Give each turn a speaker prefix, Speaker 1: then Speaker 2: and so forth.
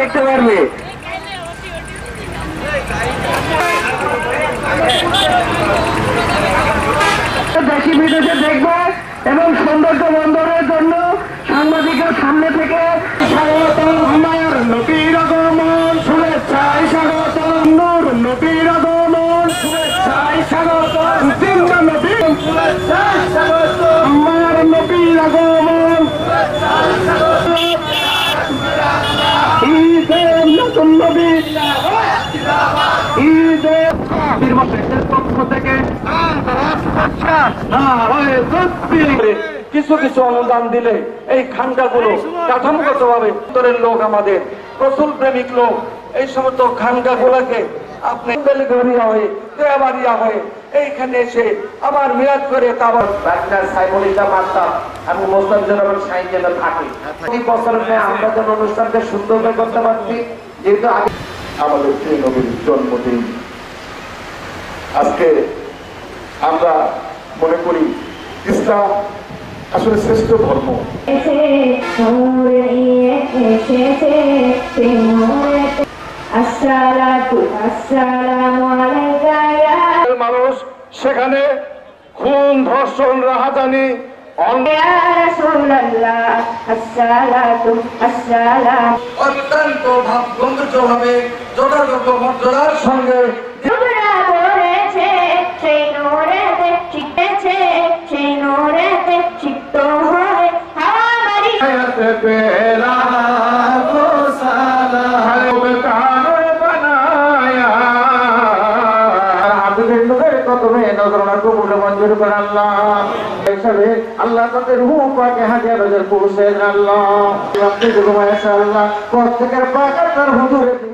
Speaker 1: দেখতে পারবে। দেশি বিদেশে দেখবে এবং সৌন্দর্য বন্দরের জন্য সাংবাদিকের সামনে থেকে স্বাগতম আমার নবীর আগমন শুভেচ্ছায় স্বাগতম নূর নবীর আগমন শুভেচ্ছায় স্বাগতম তিনটা নবী শুভেচ্ছায় স্বাগতম আমার নবীর আগমন ঈদে নতুন নবী ঈদে পক্ষ থেকে কিছু কিছু অনুদান দিলে এই খানকাগুলো কাঠামোগত ভাবে উত্তরের লোক আমাদের রসুল প্রেমিক লোক এই সমস্ত খানকাগুলোকে আপনি বেলগরিয়া হয়ে দেয়াবাড়িয়া হয়ে এইখানে এসে আবার মিলাদ করে তারপর ডাক্তার সাইফুল ইসলাম মাস্টার এবং মোস্তাফিজুর রহমান সাইন যেন থাকে এই বছরের আমরা যেন অনুষ্ঠানকে সুন্দর করতে পারছি যেহেতু আমাদের প্রিয় নবীর জন্মদিন আজকে আমরা মনে করি ইসলাম আসলে শ্রেষ্ঠ ধর্ম। মানুষ সেখানে খুন ধর্ষণ রাহাজানি অত্যন্ত ভাবগম্ভীর্য ভাবে যথাযোগ্য মর্যাদার সঙ্গে আল্লাহ তাদের রূহ পাকে হাজার হাজার পৌঁছে আল্লাহ প্রত্যেকের পাক আপনার হুজুরে